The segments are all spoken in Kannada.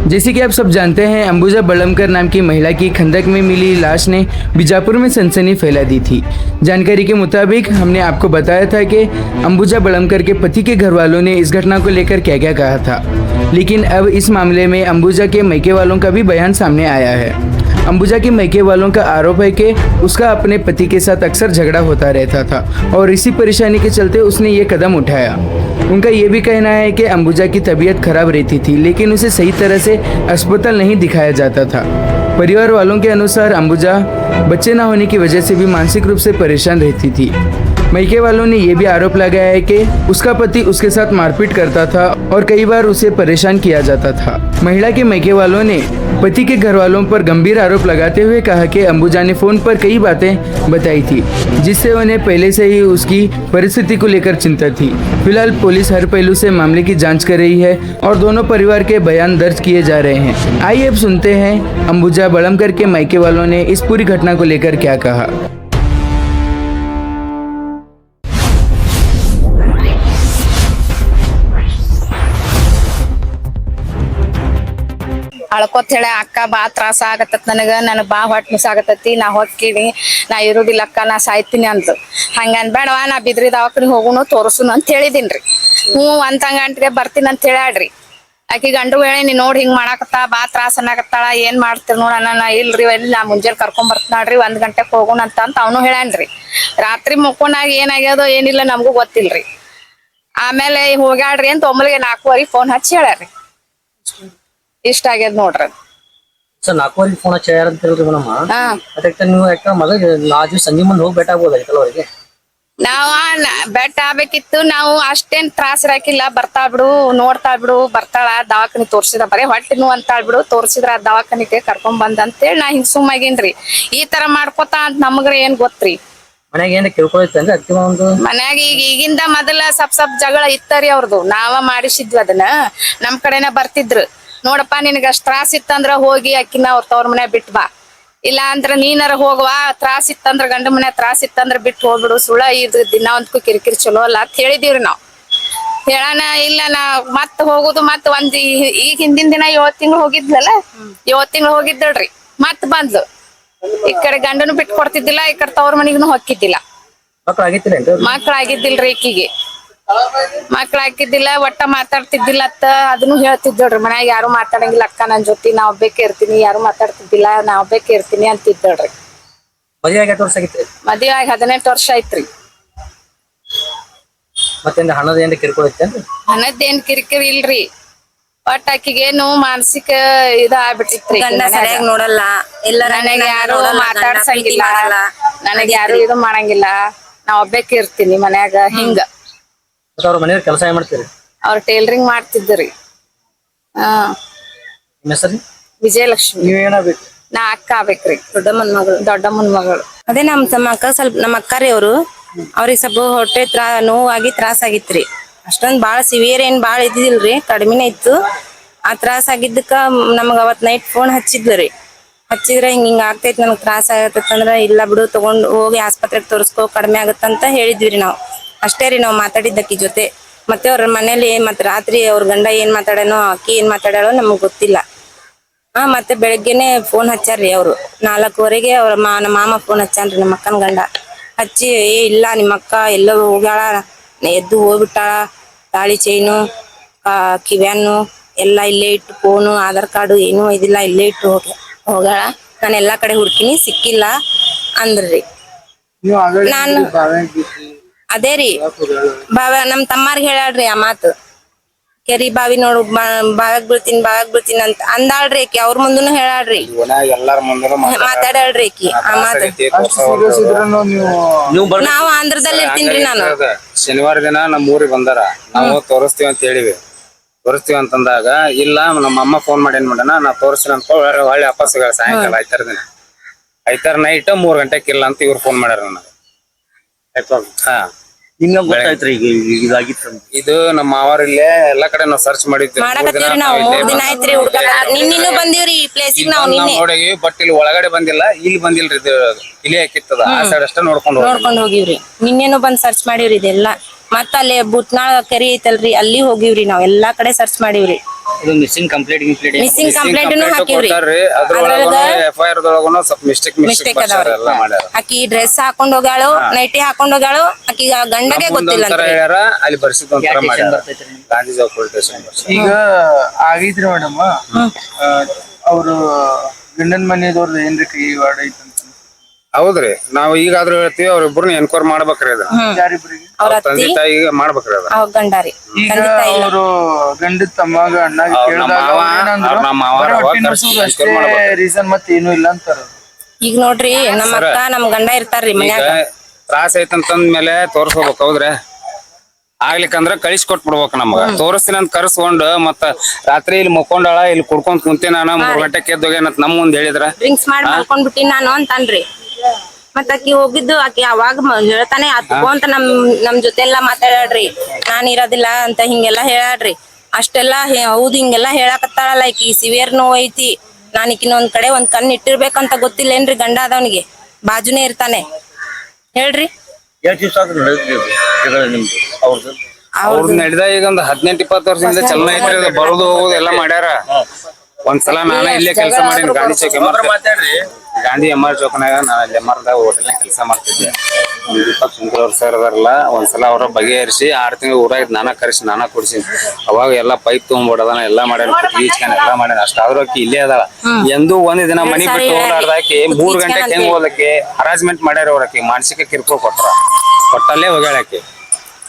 जैसे कि आप सब जानते हैं, अंबुजा बड़लमकर नाम की महिला की खंदक में मिली लाश ने बीजापुर में सनसनी फैला दी थी। जानकारी के मुताबिक हमने आपको बताया था कि अंबुजा बड़लमकर के पति के घर वालों ने इस घटना को लेकर क्या क्या कहा था, लेकिन अब इस मामले में अंबुजा के मायके वालों का भी बयान सामने आया है। अंबुजा के मायके वालों का आरोप है कि उसका अपने पति के साथ अक्सर झगड़ा होता रहता था और इसी परेशानी के चलते उसने ये कदम उठाया। उनका ये भी कहना है कि अंबुजा की तबीयत खराब रहती थी, लेकिन उसे सही तरह से अस्पताल नहीं दिखाया जाता था। परिवार वालों के अनुसार अंबुजा बच्चे न होने की वजह से भी मानसिक रूप से परेशान रहती थी। मायके वालों ने यह भी आरोप लगाया है कि उसका पति उसके साथ मारपीट करता था और कई बार उसे परेशान किया जाता था। महिला के मायके वालों ने पति के घर वालों पर गंभीर आरोप लगाते हुए कहा कि अंबुजा ने फोन पर कई बातें बताई थी, जिससे उन्हें पहले से ही उसकी परिस्थिति को लेकर चिंता थी। फिलहाल पुलिस हर पहलू से मामले की जांच कर रही है और दोनों परिवार के बयान दर्ज किए जा रहे हैं। आइए अब सुनते हैं अंबुजा बड़लमकर के मायके वालों ने इस पूरी घटना को लेकर क्या कहा। ಅಳ್ಕೊತ ಹೇಳ ಅಕ್ಕ ಬಾ ತ್ರಾಸ ಆಗತ್ತ ನನಗೆ ಬಾ ಹೊಟ್ಟೆ ಮಿಸಾಗತ್ತತಿ ನಾ ಹೊಕ್ಕಿನಿ ನಾ ಇರುದಿಲ್ಲ ಅಕ್ಕ ನಾ ಸಾಯ್ತೀನಿ ಅಂತ ಹಂಗನ್ ಬೇಡವಾ ನಾ ಬಿದ್ರಿ ದವಾಖಾನಿ ಹೋಗುನು ತೋರ್ಸುನು ಅಂತ ಹೇಳಿದೀನ್ರಿ. ಒಂದ್ ಗಂಟೆಗೆ ಬರ್ತೀನಿ ಅಂತ ಹೇಳ್ಯಾಡ್ರಿ. ಆಕಿ ಗಂಡು ಹೇಳಿ ನೀ ನೋಡಿ ಹಿಂಗ್ ಮಾಡಾಕತ್ತ ಬಾ ತ್ರಾಸ ಅನ್ನಕತ್ತಾಳ ಏನ್ ಮಾಡ್ತೀರಿ ನೋಡ ನಾ ಇಲ್ರಿ ಎಲ್ಲಿ ನಾ ಮುಂಜಾನೆ ಕರ್ಕೊಂಡ್ ಬರ್ತೀನಾಡ್ರಿ 1 ಗಂಟೆಗೆ ಹೋಗೋಣ ಅಂತ ಅವನು ಹೇಳ್ಯಾನ್ರಿ. ರಾತ್ರಿ ಮುಕ್ಕೊಂಡಾಗ ಏನಾಗ್ಯದೋ ಏನಿಲ್ಲ ನಮಗೂ ಗೊತ್ತಿಲ್ರಿ. ಆಮೇಲೆ ಹೋಗ್ಯಾಡ್ರಿ ಅಂತ ಒಮ್ಮಲಿಗೆ 4:15 ಫೋನ್ ಹಚ್ಚಿ ಹೇಳ್ಯಾರಿ. ಇಷ್ಟ ಆಗ್ಯದ ನೋಡ್ರಿ. ಸರ್ 4:15 ಫೋನ್ ಹಚ್ಚಿ ಹೇಳ್ಯಾರ ಅಂತ ಹೇಳ್ರಿ ಮೇಡಮ್. ಅದಕ್ಕೆ ನೀವು ಯಾಕೆ ಮೊದಲು ನಾಜು ಸಂಜೆ ಮುಂದೆ ಹೋಗಿ ಭೇಟ ಆಗ್ಬೋದಾಗಿತ್ತಲ್ಲ ಅವರಿಗೆ? ನಾವ ಬೆಟ್ಟ ಆಗ್ಬೇಕಿತ್ತು. ನಾವು ಅಷ್ಟೇನ್ ತ್ರಾಸ ಇರಾಕಿಲ್ಲ. ಬರ್ತಾ ಬಿಡು ನೋಡ್ತಾ ಬಿಡು ಬರ್ತಾಳ ದವಾಖಾನಿ ತೋರ್ಸಿದ ಬರೀ ಹೊಟ್ಟೆ ನೋವು ಅಂತಾಳ್ ಬಿಡು ತೋರ್ಸಿದ್ರ ದವಾಖಾನಿಗೆ ಕರ್ಕೊಂಡ್ ಬಂದ ಅಂತೇಳಿ ನಾ ಹಿಂಗ್ ಸುಮ್ಮಾಗೇನ್ರಿ. ಈ ತರ ಮಾಡ್ಕೊತ ಅಂತ ನಮಗ್ರ ಏನ್ ಗೊತ್ತ್ರಿ. ಮನ್ಯಾಗ ಏನ್ ಕೇಳ್ಕೊಳೈತೇನ್ರಿ ಅತ್ತಿ ಒಂದು? ಮನ್ಯಾಗ ಈಗಿಂದ ಮೊದಲ ಸಪ್ ಜಗಳ ಇತ್ತರಿ ಅವ್ರದ್ದು. ನಾವ ಮಾಡಿಸಿದ್ವಿ ಅದನ್ನ. ನಮ್ ಕಡೆನ ಬರ್ತಿದ್ರು. ನೋಡಪ್ಪ ನಿನಗ ಅಷ್ಟ್ ತ್ರಾಸ ಇತ್ತಂದ್ರ ಹೋಗಿ ಅಕ್ಕಿನ ಅವ್ರ ತವ್ರ ಮನೆ ಬಿಟ್ ಬಾ, ಇಲ್ಲ ಅಂದ್ರ ನೀನಾರ ಹೋಗವಾ, ತ್ರಾಸ ಇತ್ತಂದ್ರ ಗಂಡ ಮನೆ ತ್ರಾಸ ಇತ್ತಂದ್ರ ಬಿಟ್ಟು ಹೋಗ್ಬಿಡು, ಸುಳ ಇದು ದಿನ ಒಂದ್ಕು ಕಿರಿಕಿರಿ ಚಲೋ ಅಲ್ಲ ಅಂತ ಹೇಳಿದೀವ್ರಿ ನಾವ್. ಹೇಳಾನ ಇಲ್ಲ ನಾ ಮತ್ ಹೋಗುದು ಮತ್ ಈಗ ಹಿಂದಿನ ದಿನ 7 ತಿಂಗಳು ಹೋಗಿದ್ಲಲ್ಲ 7 ತಿಂಗಳು ಹೋಗಿದ್ದಳ್ರಿ. ಮತ್ ಬಂದ್ಲು. ಈ ಕಡೆ ಗಂಡನು ಬಿಟ್ಟು ಕೊಡ್ತಿದ್ದಿಲ್ಲ, ಈ ಕಡೆ ತವ್ರ ಮನಿಗೂ ಹೊಕ್ಕಿದ್ದಿಲ್ಲ. ಮಕ್ಳಾಗಿದ್ದಿಲ್ರಿ ಈಕಿಗೆ. ಮಕ್ಳಾಗಿದ್ದಿಲ್ಲ, ಒಟ್ಟ ಮಾತಾಡ್ತಿದ್ದಿಲ್ಲ ಅತ್ತ ಅದನ್ನು ಹೇಳ್ತಿದ್ದಳ್ರಿ. ಮನ್ಯಾಗ ಯಾರು ಮಾತಾಡಂಗಿಲ್ಲ ಅಕ್ಕ ನನ್ ಜೊತೆ ನಾ ಒಬ್ಬೇಕೆ ಇರ್ತೀನಿ, ಯಾರು ಮಾತಾಡ್ತಿದ್ದಿಲ್ಲ ನಾ ಒಬ್ಬೇಕೆ ಇರ್ತೀನಿ ಅಂತಿದ್ದಳ್ರಿ. ಮದುವೆ ಆಗಿ 8 ವರ್ಷ ಆಗಿತ್ರಿ? ಮದ್ವೆ ಆಗಿ 18 ವರ್ಷ ಆಯ್ತ್ರಿ. ಮತ್ತೆ ಹಣದ ಏನ್ ಕಿರಿಕಿರಿ ಐತೇನ್ರಿ? ಹಣದ್ದೇನ್ ಕಿರಿಕಿರಿ ಇಲ್ರಿ. ಒಟ್ಟ ಆಕಿಗೇನು ಮಾನಸಿಕ ಇದ ಆಗ್ಬಿಟ್ಟಿತ್ರಿ. ಗಂಡ ಸರಿಯಾಗಿ ನೋಡಲ್ಲ, ನನಗೆ ಯಾರು ಮಾತಾಡ್ಸಂಗಿಲ್ಲ, ನನಗೆ ಯಾರು ಇದು ಮಾಡಂಗಿಲ್ಲ, ನಾ ಒಬ್ಬೇಕೆ ಇರ್ತೀನಿ ಮನ್ಯಾಗ ಹಿಂಗ. ಅವ್ರ ಮನೆಯವ್ರ ಕೆಲಸ ಏನ್ ಮಾಡ್ತೀರಿ? ಅವ್ರ ಟೈಲರಿಂಗ್ ಮಾಡ್ತಿದ್ರಿ. ನಿಮ್ಮ ಹೆಸರು? ವಿಜಯಲಕ್ಷ್ಮಿ. ನೀವೇನಾಗ್ಬೇಕು? ನಾ ಅಕ್ಕ ಆಗ್ಬೇಕ್ರಿ. ದೊಡ್ಡಮ್ಮನ ಮಗಳು. ಅದೇ ನಮ್ಮ ಅಕ್ಕ ಸ್ವಲ್ಪ ನಮ್ಮ ಅಕ್ಕಾರಿ ಅವ್ರು ಅವ್ರಿಗೆ ಸ್ವಲ್ಪ ಹೊಟ್ಟೆ ನೋವಾಗಿ ತ್ರಾಸ ಆಗಿತ್ರಿ. ಅಷ್ಟೊಂದ್ ಬಾಳ ಸಿವಿಯರ್ ಏನ್ ಬಾಳ ಇದ್ದಿಲ್ರಿ, ಕಡಿಮೆನೇ ಇತ್ತು. ಆ ತ್ರಾಸ ಆಗಿದ್ದಕ್ಕ ನಮಗ ಅವತ್ ನೈಟ್ ಫೋನ್ ಹಚ್ಚಿದ್ರಿ. ಹಚ್ಚಿದ್ರ ಹಿಂಗ ಆಗ್ತೈತಿ ನನಗ್ ತ್ರಾಸ ಆಗತ್ತಂದ್ರ ಇಲ್ಲ ಬಿಡು ತಗೊಂಡ್ ಹೋಗಿ ಆಸ್ಪತ್ರೆಗೆ ತೋರಿಸ್ಕೋ ಕಡಿಮೆ ಆಗತ್ತಂತ ಹೇಳಿದ್ವಿ ನಾವ್. ಅಷ್ಟೇ ರೀ ನಾವ್ ಮಾತಾಡಿದ್ದಕ್ಕಿ ಜೊತೆ. ಮತ್ತೆ ಅವ್ರ ಮನೇಲಿ ಮತ್ ರಾತ್ರಿ ಅವ್ರ ಗಂಡ ಏನ್ ಮಾತಾಡನೋ ಅಕ್ಕಿ ಏನ್ ಮಾತಾಡೋ ನಮಗ್ ಗೊತ್ತಿಲ್ಲ. ಮತ್ತೆ ಬೆಳಗ್ಗೆನೆ ಫೋನ್ ಹಚ್ಚಾರ್ರಿ ಅವ್ರು 4:15ಗೆ ಅವ್ರ ನಮ್ಮ ಮಾಮ ಫೋನ್ ಹಚ್ಚಾನ್ರಿ ನಮ್ಮ ಅಕ್ಕನ ಗಂಡ. ಹಚ್ಚಿ ಇಲ್ಲ ನಿಮ್ಮ ಅಕ್ಕ ಎಲ್ಲೋ ಹೋಗ್ಯಾಳ, ಎದ್ದು ಹೋಗ್ಬಿಟ್ಟಾಳ, ತಾಳಿ ಚೈನು ಕಿವ್ಯಾನು ಎಲ್ಲ ಇಲ್ಲೇ ಇಟ್ಟು, ಫೋನು ಆಧಾರ್ ಕಾರ್ಡು ಏನೂ ಇದಿಲ್ಲ ಇಲ್ಲೇ ಇಟ್ಟು ಹೋಗ್ಯಾಳ, ನಾನು ಎಲ್ಲಾ ಕಡೆ ಹುಡ್ಕಿನಿ ಸಿಕ್ಕಿಲ್ಲ ಅಂದ್ರಿ. ನಾನು ಅದೇ ರೀ ನಮ್ ತಮ್ಮಾರ್ಗ್ ಹೇಳ್ಯಾಳ್ರಿ ಆ ಮಾತು. ಕೆರಿ ಬಾವಿ ನೋಡು ಬಾವ್ಯಾಗ ಬೀಳ್ತೀನಿ ಅಂತ ಅಂದಾಳ್ರಿ ಆಕಿ. ಅವ್ರ ಮುಂದನು ಹೇಳಾಳ್ರಿ, ಮಾತಾಡಾಳ್ರಿ ಆಕಿ ಆ ಮಾತು. ನಾವು ಆಂಧ್ರದಲ್ಲಿ ಇರ್ತೀನ್ರಿ ನಾನು. ಶನಿವಾರ ದಿನ ನಮ್ಮ ಊರಿಗೆ ಬಂದಾರ, ನಾವು ತೋರಿಸ್ತೀವಿ ಅಂತ ಹೇಳಿವಿ. ತೋರಿಸ್ತೀವಿ ಅಂತಂದಾಗ ಇಲ್ಲ ನಮ್ಮ ಅಮ್ಮ ಫೋನ್ ಮಾಡಿ ಏನ್ ಮಾಡಣ ನಾ ತೋರಿಸ್ತೀನಿ ಅಂತ ಒಳ್ಳೆ ವಾಪಸ್ ಸಾಯಂಕಾಲ ಐತಾರ ನೈಟ್ 3 ಗಂಟೆಗೆ ಇಲ್ಲ ಅಂತ ಇವ್ರು ಫೋನ್ ಮಾಡ್ಯಾರ ನನಗೆ. ಇದು ನಮ್ಮ ಮಾವಾರ ಇಲ್ಲೇ ಎಲ್ಲಾ ಕಡೆ ನಾವು ಸರ್ಚ್ ಮಾಡಿದ್ವಿ. ನೋಡಿ ಬಟ್ ಇಲ್ಲಿ ಒಳಗಡೆ ಬಂದಿಲ್ಲ, ಇಲ್ಲಿ ಬಂದಿಲ್ರಿ. ಇದು ಇಲ್ಲಿ ಹಾಕಿತ್ತದ ಆ ಸೈಡ್ ಅಷ್ಟೇ ನೋಡ್ಕೊಂಡು ಹೋಗಿವ್ರಿ. ನಿನ್ನೇನು ಬಂದ್ ಸರ್ಚ್ ಮಾಡಿವ್ರಿ ಇದೆಲ್ಲ. ಮತ್ತ ಅಲ್ಲಿ ಬುತ್ನಾಳ ಕೆರಿ ಐತಲ್ರಿ ಅಲ್ಲಿ ಹೋಗಿವ್ರಿ ನಾವ್ ಎಲ್ಲಾ ಕಡೆ ಸರ್ಚ್ ಮಾಡಿವ್ರಿ. ಇದು ಮಿಸ್ಸಿಂಗ್ ಕಂಪ್ಲೇಂಟ್ ಮಿಸ್ಸಿಂಗ್ ಕಂಪ್ಲೇಂಟ್ ಹಾಕಿವ್ರಿ. FIR ದೊಳಗನು ಸ್ವಲ್ಪ ಮಿಸ್ಟೇಕ್ ಅದಾವ್ರಿ. ಎಲ್ಲ ಮಾಡ್ಯಾರ. ಆಕಿ ಡ್ರೆಸ್ ಹಾಕೊಂಡ್ ಹೋಗ್ಯಾಳು, ನೈಟಿ ಹಾಕೊಂಡ್ ಹೋಗ್ಯಾಳು, ಆಕಿ ಗಂಡಗೆ ಗೊತ್ತಿಲ್ಲ ಒಂಥರ ಅಂತ ಹೇಳ್ಯಾರ, ಅಲ್ಲಿ ಬರ್ಸಿದ್ ಒಂಥರ ಮಾಡ್ಯಾರ. ಗಾಂಧಿ ಚೌಕ್ ಪೊಲೀಸ್ ಸ್ಟೇಷನ್ ಈಗ ಆಗೈತ್ರಿ ಮೇಡಮ್, ಅವರು ಗಂಡನ ಮನೆಯದವ್ರದ್ದು ಏನ್ರಿ ಕೈ ವಾಡ ಐತಂತ. ಹೌದ್ರಿ, ನಾವು ಈಗಾದ್ರೂ ಹೇಳ್ತೀವಿ ಅವ್ರಿಬ್ರು ಎನ್ಕ್ವೈರಿ ಮಾಡ್ಬೇಕ್ರಿ ಅದ. ಯಾರಿಬ್ರಿಗೆ? ಅವ್ರ ತಂದೆ ತಾಯಿಗೆ ಮಾಡ್ಬೇಕ್ರಿ ಅದ. ಅವ್ ಗಂಡಾರಿ ಈಗ ತಂದೆ ತಾಯಿ ಇಲ್ಲ. ಅವರು ಗಂಡದ ತಮ್ಮಗ ಅಣ್ಣಾಗ ಅವ್ರ ನಮ್ಮ ಕೇಳಿದಾಗ ಮಾವ, ಏನಂದ್ರು, ಅವ್ರ ನಮ್ಮ ಮಾವ ಬರೀ ಅವಾಗ ಹೊಟ್ಟೆ ಕರ್ಸಿ ನುಸುದು ಅಷ್ಟೇ ಎನ್ಕ್ವೈರಿ ಮಾಡ್ಬೇಕು. ರೀಸನ್ ಮತ್ತೆ ಏನು ಇಲ್ಲ ಅಂತಾರ. ಈಗ ನೋಡ್ರಿ ನಮ್ಮ ಅಕ್ಕ ನಮ್ ಗಂಡ ಇರ್ತಾರ್ರಿ ಈಗ ಮನ್ಯಾಗ. ತ್ರಾಸ ಐತಂತಂದ ಮೇಲೆ ತೋರ್ಸ್ಕೋಬೇಕು. ಹೌದ್ರಿ, ಆಗ್ಲಿಕ್ಕಂದ್ರ ಕಳಿಸಿ ಕೊಟ್ಬಿಡ್ಬೇಕು ನಮ್ಗ. ತೋರಿಸ್ತೀನಿ ಅಂತ ಕರ್ಸ್ಕೊಂಡು ಮತ್ತ ರಾತ್ರಿ ಇಲ್ಲಿ ಮುಕ್ಕೊಂಡಾಳ, ಇಲ್ಲಿ ಕುಡ್ಕೊಂಡ್ ಕುಂತಿ ನಾನು 3 ಗಂಟೆಗೆ ಎದ್ದೋಗೇನತ್ ನಮ್ ಮುಂದ್ ಹೇಳಿದ್ರ ಡ್ರಿಂಕ್ಸ್ ಮಾಡಿ ಮಲ್ಕೊಂಡ್ ಬಿಟ್ಟಿ ನಾನು ಅಂತನ್ರಿ. ಮತ್ತ ಆಕಿ ಹೋಗಿದ್ದು ಆಕಿ ಅವಾಗ ಹೇಳ್ತಾನೆ ಅತ್ಕೋ ಅಂತ ನಮ್ ಜೊತೆ ಎಲ್ಲಾ ಮಾತಾಡ್ರಿ, ನಾನ್ ಇರೋದಿಲ್ಲ ಅಂತ ಹಿಂಗೆಲ್ಲಾ ಹೇಳಾಡ್ರಿ. ಅಷ್ಟೆಲ್ಲಾ ಹೌದ್ ಹಿಂಗೆಲ್ಲಾ ಹೇಳಾಕತ್ತಾಳಲ್ಲ, ಈಕಿ ಸಿವಿಯರ್ ನೋವು ಐತಿ, ನಾನ್ ಈಕಿನ ಒಂದ್ ಕಡೆ ಒಂದ್ ಕಣ್ ಇಟ್ಟಿರ್ಬೇಕಂತ ಗೊತ್ತಿಲ್ಲೇನ್ರಿ ಗಂಡ ಅದವನಿಗೆ, ಬಾಜುನೇ ಇರ್ತಾನೆ ಹೇಳ್ರಿ. ಅವ್ರದ್ದು ನಡೆದ ಈಗ ಒಂದು 18-20 ವರ್ಷದಿಂದ ಚಲನ ಐತ್ರಿ. ಅದು ಬರೋದು ಹೋಗೋದು ಎಲ್ಲಾ ಮಾಡ್ಯಾರ. ಒಂದ್ಸಲ ನಾನ ಇಲ್ಲೇ ಕೆಲಸ ಮಾಡೀನಿ ಗಾಂಧಿ ಚೌಕ್ ಗಾಂಧಿ MR ಚೌಕ್ನಾಗ. ನಾನು ಅಲ್ಲಿ MRದಾಗ ಹೋಟೆಲ್ನಾಗ ಕೆಲಸ ಮಾಡ್ತಿದ್ದೆ. ದೀಪಕ್ ಸುಂಕರವ್ರ ಸರ್ ಅದಾರಲ್ಲ, ಒಂದ್ಸಲ ಅವ್ರ ಬಗೆಹರಿಸಿ 6 ತಿಂಗಳು ಊರಾಗ ನಾನಾ ಕರೆಸಿ ನಾನಾ ಕೊಡ್ಸಿನಿ. ಅವಾಗ ಎಲ್ಲಾ ಪೈಪ್ ತಗೊಂಡ್ಬಿಡೋದನ ಎಲ್ಲಾ ಮಾಡ್ಯಾನ, ಈಚ್ಕಾನ ಎಲ್ಲಾ ಮಾಡ್ಯಾನ. ಅಷ್ಟಾದ್ರೂ ಆಕಿ ಇಲ್ಲೇ ಅದಾಳ. ಎಂದೂ ಒಂದ್ ದಿನ ಮನಿ ಬಿಟ್ಟು ಹೋಗ್ಲಾರ್ದಾಕಿ 3 ಗಂಟೆಗೆ ಹೆಂಗ್ ಹೋದಕ್ಕೆ ಹರಾಜ್ಮೆಂಟ್ ಮಾಡ್ಯಾರ. ಅವ್ರಕಿ ಮಾನಸಿಕ ಕಿರುಕುಳ ಕೊಟ್ರ, ಕೊಟ್ಟಲ್ಲೇ ಹೋಗ್ಯಾಳಕಿ.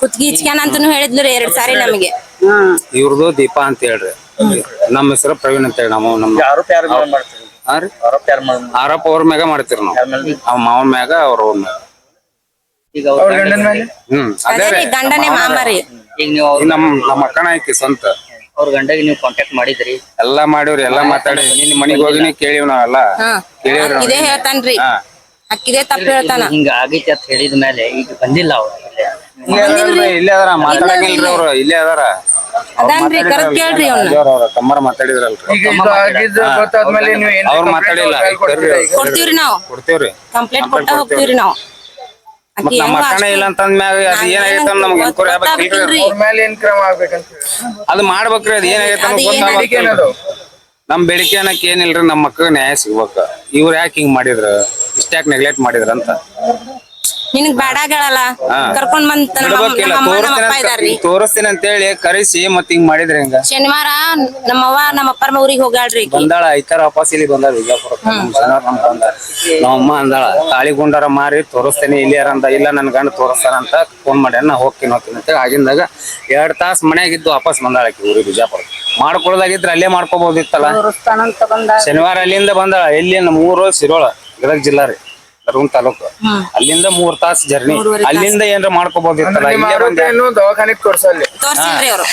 ಕುತ್ಗಿ ಇಚ್ಕ್ಯಾನ ಅಂತಾನು ಹೇಳಿದ್ಲು 2 ಸಾರಿ ನಮಗೆ. ಇವ್ರದ್ದು ದೀಪಾ ಅಂತ ಹೇಳ್ರಿ, ನಮ್ಮ ಹೆಸರು ಪ್ರವೀಣ್ ಅಂತ ಹೇಳಿ. ನಮ್ಮ ಆರೋಪ ಅವ್ರ ಮ್ಯಾಗ ಮಾಡ್ತೀರಿ ನಾವು. ಅವ್ ಮಾವನ್ ಮ್ಯಾಗ ಅವ್ರ ಮ್ಯಾಗ. ಈಗ ಅವ್ರ ಗಂಡನ ಮೇಲೆ ಅದೇ ರೀ, ಗಂಡನೇ ಮಾಮಾರಿ. ಈಗ ನೀವು ನಮ್ಮ ಅಕ್ಕನ ಐತಿ ಸ್ವಂತ. ಅವ್ರ ಗಂಡಗೆ ನೀವು ಕಾಂಟ್ಯಾಕ್ಟ್ ಮಾಡಿದ್ರಿ? ಎಲ್ಲಾ ಮಾಡಿವ್ರಿ, ಎಲ್ಲಾ ಮಾತಾಡಿ. ನಿನ್ ಮನಿಗ್ ಹೋಗಿನಿ ಕೇಳಿವ್ ನಾವೆಲ್ಲ ಕೇಳಿವ್ರಿ. ಇದೇ ಹೇಳ್ತಾನ್ರಿ, ಅಕ್ಕಿದೇ ತಪ್ಪ ಹೇಳ್ತಾನ. ಹಿಂಗ ಆಗೈತಿ ಅಂತ ಹೇಳಿದ ಮೇಲೆ ಈಗ ಬಂದಿಲ್ಲ ಅವ್ರು. ಇಲ್ಲೇ ಅದಾರ, ಮಾತಾಡಂಗಿಲ್ರಿ ಅವ್ರು, ಇಲ್ಲೇ ಅದಾರ. ಅದಾನ್ರಿ, ಕರೆಕ್ಟ್ ಕೇಳ್ರಿ ಅವ್ನ. ಅವ್ರ ತಮ್ಮರ ಮಾತಾಡಿದ್ರಲ್ರಿ, ಈಗ ಇದು ಆಗಿದ್ದು ಗೊತ್ತಾದ್ಮೇಲೆ ನೀವು ಏನ್ ಅವ್ರು ಮಾತಾಡಿಲ್ಲ. ಕೊಡ್ತೀವ್ರಿ ನಾವು, ಕೊಡ್ತೇವ್ರಿ, ಕಂಪ್ಲೇಂಟ್ ಕೊಟ್ಟ ಹೋಗ್ತೀವ್ರಿ ನಾವು. ಮತ್ ನಮ್ಮ ಅಕ್ಕನ ಇಲ್ಲ ಅಂತಂದ್ಮ್ಯಾಗ ಅದು ಏನಾಗೈತೆ ಅಂತ ನಮ್ಗೆ ಎನ್ಕ್ವೈರಿ ಆಗ್ಬೇಕಿಲ್ರಿ. ಅವ್ರ ಮೇಲೆ ಏನ್ ಕ್ರಮ ಆಗ್ಬೇಕಂತ ಹೇಳಿ ಅದು ಮಾಡ್ಬೇಕ್ರಿ. ಅದ್ ಏನಾಗೈತೆ ಅಂತ ಗೊತ್ತಾಗ್ಬೇಕು. ನಮ್ ಬೇಡಿಕೆ ಅನ್ನಕ್ ಏನಿಲ್ರಿ, ನಮ್ಮ ಮಕ್ಕಳ ನ್ಯಾಯ ಸಿಗ್ಬೇಕ. ಇವ್ರ ಯಾಕೆ ಹಿಂಗ್ ಮಾಡಿದ್ರ, ಇಷ್ಟ್ಯಾಕ್ ನೆಗ್ಲೆಕ್ಟ್ ಮಾಡಿದ್ರ ಅಂತ. ನಿನಗ್ ಬೇಡಾಗಳಲ್ಲ ಕರ್ಕೊಂಡ್ ಬಂದ್ ತೋರಿಸ್ತೀನಿ ಅಂತ ಹೇಳಿ ಕರೆಸಿ ಮತ್ ಹಿಂಗ್ ಮಾಡಿದ್ರಿ ಹೆಂಗ. ಶನಿವಾರ ನಮ್ಮವ್ವ ನಮ್ಮ ಅಪ್ಪರ ಊರಿಗೆ ಹೋಗ್ಯಾಳ್ರಿ. ಬಂದಾಳ ಐತಾರ ವಾಪಸ್ ಇಲ್ಲಿ ಬಂದಾಳ ವಿಜಯಪುರ. ನಮ್ಮಮ್ಮ ಅಂದಾಳ ತಾಳಿಗುಂಡಾರ ಮಾರಿ ತೋರಿಸ್ತೇನೆ ಇಲ್ಲಿ ಯಾರಂದ. ಇಲ್ಲ ನನ್ ಗಂಡ ತೋರಿಸ್ತಾರ ಅಂತ ಫೋನ್ ಮಾಡ್ಯಾನ. ನಾ ಹೋಗ್ತೀನಿ ಅಂತ ಆಗಿಂದಾಗ 2 ತಾಸು ಮನ್ಯಾಗಿದ್ದು ವಾಪಸ್ ಬಂದಾಳಕಿ ಊರಿಗೆ ವಿಜಯಪುರ. ಮಾಡ್ಕೊಳದಾಗಿದ್ರ ಅಲ್ಲೇ ಮಾಡ್ಕೋಬಹುದಿತ್ತಲ್ಲ. ಶನಿವಾರ ಅಲ್ಲಿಂದ ಬಂದಾಳ. ಎಲ್ಲಿ ನಮ್ಮ ಊರು ಸಿರೋಳ, ಗದಗ ಜಿಲ್ಲಾ ರೀ, ನರಗುಂದ ತಾಲೂಕು. ಅಲ್ಲಿಂದ 3 ತಾಸು ಜರ್ನಿ. ಅಲ್ಲಿಂದ ಏನ್ರ ಮಾಡ್ಕೋಬಹುದಿತ್ತಲ್ಲ. ದವಾಖಾನಿಗ್ ತೋರ್ಸಲ್ಲಿ ತೋರ್ಸಿಲ್ರಿ ಅವ್ರು,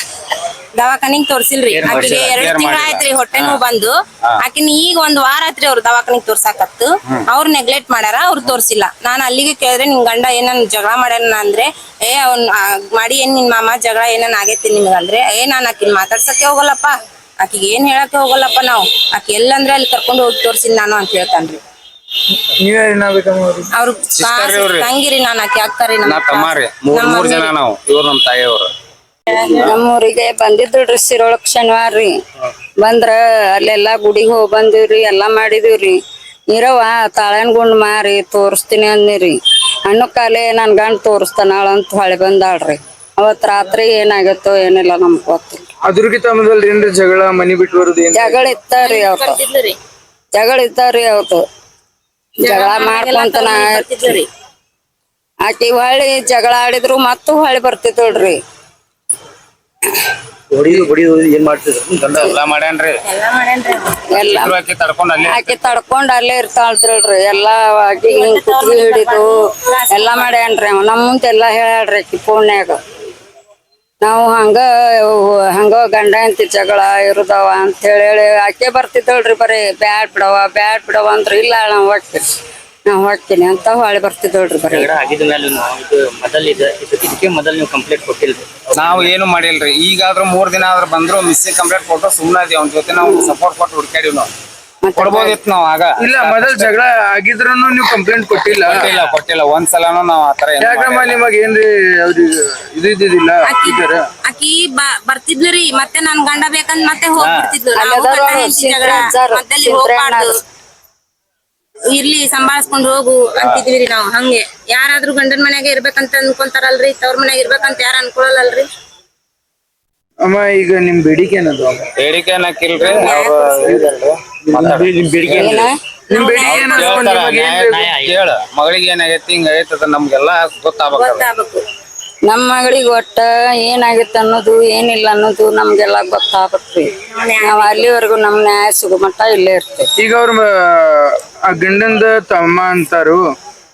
ದವಾಖಾನಿಗ್ ತೋರ್ಸಿಲ್ರಿ. ಆಕಿಗೆ 2 ತಿಂಗಳ ಆಯ್ತ್ರಿ ಹೊಟ್ಟೆ ನೋವು ಬಂದು. ಆಕಿನ ಈಗ 1 ವಾರ ಆಯ್ತ್ರಿ ಅವ್ರು ದವಾಖಾನಿಗ್ ತೋರ್ಸಾಕತ್ತು. ಅವ್ರು ನೆಗ್ಲೆಕ್ಟ್ ಮಾಡ್ಯಾರ, ಅವ್ರು ತೋರ್ಸಿಲ್ಲ. ನಾನ್ ಅಲ್ಲಿಗೆ ಕೇಳಿದ್ರೆ ನಿಮ್ ಗಂಡ ಏನನ್ ಜಗಳ ಮಾಡ್ಯಾನ ಅಂದ್ರೆ, ಅವ್ನ್ ಮಾಡಿ ಏನ್ ನಿನ್ ಮಾಮ ಜಗಳ ಏನನ್ ಆಗೈತಿ ನಿಮ್ಗಂದ್ರೆ, ನಾನ್ ಆಕಿನ್ ಮಾತಾಡ್ಸಕ್ಕೆ ಹೋಗಲ್ಲಪ್ಪ, ಆಕಿಗೆ ಏನ್ ಹೇಳಕ್ಕೆ ಹೋಗಲ್ಲಪ್ಪ ನಾವು. ಆಕಿ ಎಲ್ಲಂದ್ರೆ ಅಲ್ಲಿ ಕರ್ಕೊಂಡು ಹೋಗಿ ತೋರ್ಸಿನ್ ನಾನು ಅಂತ ಹೇಳ್ತಾನ್ರಿ. ಅವ್ರು ತಂಗಿರಿ, ನಾನ್ ಆಕಿ ಅಕ್ಕರಿ, ನಾ ತಮ್ಮಾರಿ. 3 ಜನ ನಾವು. ಇವ್ರು ನಮ್ ತಾಯಿಯವ್ರು. ನಮ್ಮೂರಿಗೆ ಬಂದಿದ್ರಿ ಸಿರೋಳಕ್ ಶನಿವಾರ ರೀ. ಬಂದ್ರ ಅಲ್ಲೆಲ್ಲಾ ಗುಡಿಗೆ ಹೋಗಿ ಬಂದಿವ್ರಿ, ಎಲ್ಲಾ ಮಾಡಿದಿವ್ರಿ. ನೀರವ್ವ ತಾಳನ್ ಗುಂಡ್ ಮಾರಿ ತೋರಿಸ್ತೀನಿ ಅಂದಿರಿ. ಹಣ್ಣು ಕಾಲೇ ನನ್ ಗಂಡ ತೋರಿಸ್ತಾನಾಳ ಅಂತ ಹೊಳೆ ಬಂದಾಳ್ರಿ. ಅವತ್ ರಾತ್ರಿ ಏನಾಗತ್ತೋ ಏನಿಲ್ಲ ನಮ್ಗ್ ಗೊತ್ತಿಲ್ಲ. ಅದ್ರಗಿಂತ ಮೊದಲ್ ಏನ್ರಿ ಜಗಳ, ಮನಿ ಬಿಟ್ಟು ಬರೋದು ಏನ್ ಜಗಳ ಇತ್ತಾರಿ ಅವ್ರು, ಜಗಳ ಇತ್ತಾರಿ ಅವ್ರು. ಜಗಳ ಮಾಡ್ಕೊಂತನ ಆಕಿ ಹೊಳ್ಳಿ ಜಗಳ ಆಡಿದ್ರು ಮತ್ತು ಹೊಳ್ಳಿ ಬರ್ತಿದ್ರಿ. ಏನ್ ಮಾಡ್ತಿದ್ರು ಎಲ್ಲಾ ಮಾಡ್ಯಾನ್ರಿ. ಎಲ್ಲಾ ಆಕಿ ತಡ್ಕೊಂಡ್ ಅಲ್ಲೇ ಆಕಿ ತಡ್ಕೊಂಡ್ ಅಲ್ಲೇ ಇರ್ತಾಳ್ತಿಳ್ರಿ. ಎಲ್ಲಾ ಆಕಿ ಹಿಂಗ್ ಕುತ್ಗಿ ಹಿಡಿದು ಎಲ್ಲಾ ಮಾಡ್ಯಾನ್ರಿ ಅವ. ನಮ್ ಮುಂದೆ ಎಲ್ಲಾ ಹೇಳ್ಯಾಳ್ರಿ ಆಕಿ ಫೋನ್ಯಾಗ. ನಾವು ಹಂಗ ಗಂಡ ಅಂತಿ ಜಗಳ ಇರುದವ ಅಂತ ಹೇಳಿ ಆಕೆ ಬರ್ತಿದ್ದಳ್ರಿ. ಬರೀ ಬ್ಯಾಡ್ ಬಿಡವ ಅಂದ್ರ ಇಲ್ಲ ನಾವ್ ಹೊಕ್ಕಿನಿ ಅಂತ ಹೊಳೆ ಬರ್ತಿದ್ದಳ್ರಿ. ಬರೀ ಇದಕ್ಕೆ ಮೊದಲು ನೀವು ಕಂಪ್ಲೇಂಟ್ ಕೊಟ್ಟಿಲ್ರಿ? ನಾವು ಏನು ಮಾಡಿಲ್ರಿ. ಈಗಾದ್ರೂ 3 ದಿನ ಆದ್ರೂ ಬಂದ್ರು ಮಿಸ್ಸಿಂಗ್ ಕಂಪ್ಲೇಂಟ್ ಕೊಟ್ಟು ಸುಮ್ಮನೆ ಅವ್ನ ಜೊತೆ ನಾವು ಸಪೋರ್ಟ್ ಕೊಟ್ಟು ಹುಡ್ಕ್ಯಾಡಿವ್ ನಾವು. ಕೊಡ್ಬೋದಿತ್ತು ನಾವ್ ಆಗ. ಇಲ್ಲ ಮೊದಲ್ ಜಗಳ ಆಗಿದ್ರು ನೀವು ಕಂಪ್ಲೇಂಟ್ ಕೊಟ್ಟಿಲ್ಲ. ಕೊಟ್ಟಿಲ್ಲ ಒಂದ್ಸಲನು ನಾವ್ ಆತರ ಏನ್ ಯಾಕಮ್ಮ ನಿಮಗ್ ಏನ್ರಿ ಅವ್ರಿಗೆ ಇದು ಇದ್ದಿದ್ದಿಲ್ಲ ಈ ತರ? ಆಕಿ ಬರ್ತಿದ್ಲು ರೀ, ಮತ್ತೆ ನನ್ ಗಂಡ ಬೇಕಂದ್ ಮತ್ತೆ ಹೋಗ್ಬಿಡ್ತಿದ್ಲು. ನಾವು ಗಂಡ ಹೆಂಡ್ತಿ ಜಗಳ ಮಧ್ಯದಲ್ಲಿ ಹೋಗ್ಬಾರ್ದು, ಇರ್ಲಿ ಸಂಭಾಳ್ಸ್ಕೊಂಡ್ ಹೋಗು ಅಂತಿದ್ವಿ ರೀ ನಾವ್. ಹಂಗೆ ಯಾರಾದ್ರೂ ಗಂಡನ್ ಮನ್ಯಾಗ ಇರ್ಬೇಕಂತ ಅನ್ಕೊಂತಾರಲ್ರಿ, ತವ್ರ ಮನ್ಯಾಗ ಇರ್ಬೇಕಂತ ಯಾರ ಅನ್ಕೊಳಲ್ರಿ. ಅಮ್ಮ ಈಗ ನಿಮ್ ಬೇಡಿಕೆ ಏನದು? ಬೇಡಿಕೆ ಅನ್ನಕಿಲ್ರಿ, ನಿಮ್ ಬೇಡಿಕೆ ಕೇಳ ಮಗಳಿಗೆ ಏನಾಗೈತಿ ಹಿಂಗಾಗೈತಿ ಅದ ನಮ್ಗೆಲ್ಲಾ ಗೊತ್ತಾಗ್ಬೇಕು. ನಮ್ ಮಗಳಿಗೆ ಒಟ್ಟ ಏನಾಗಿತ್ತು ಅನ್ನೋದು ಏನಿಲ್ಲ ಅನ್ನೋದು ನಮ್ಗೆಲ್ಲ ಗೊತ್ತಾಗ್ಬೇಕ್ರಿ. ನಾವ್ ಅಲ್ಲಿವರೆಗೂ ನಮ್ ನ್ಯಾಯ ಸಿಗೋ ಮಟ್ಟ ಇಲ್ಲೇ ಇರ್ತೇವೆ. ಈಗ ಅವ್ರ ಆ ಗಂಡಂದ ತಮ್ಮ ಅಂತಾರು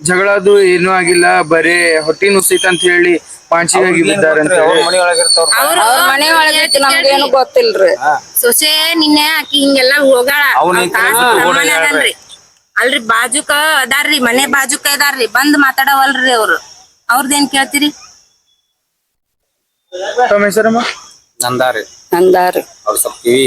ಜಗಳದು ಏನೂ ಆಗಿಲ್ಲ, ಬರೇ ಹೊಟ್ಟಿ ನುಸೈತ್ ಅಂತ ಹೇಳಿ ಮಾನಸಿಕವಾಗಿ ಬಿದ್ದಾರಂತ. ಅವ್ರ ಮನಿ ಒಳಗಿರ್ತವ್ರ ಅವ್ರ ಮನೆ ಒಳಗಿತ್ತು ನಮ್ಗೇನು ಗೊತ್ತಿಲ್ರಿ. ಸೊಸೆ ನಿನ್ನೆ ಆಕಿ ಹಿಂಗೆಲ್ಲಾ ಹೋಗಾಳ, ಅದನ್ರಿ ಅಲ್ರಿ ಬಾಜುಕ ಅದಾರ್ರಿ, ಮನೆ ಬಾಜುಕ ಅದಾರ್ರಿ, ಬಂದ್ ಮಾತಾಡವಲ್ರಿ ಅವ್ರದ್ದೇನ್ ಕೇಳ್ತೀರಿ? ತಮ್ಮ ಹೆಸರಮ್ಮ? ನಂದಾರಿ ಅಂದಾರಿ. ಅವ್ರ ಸ್ವಲ್ಪ ಕಿವಿ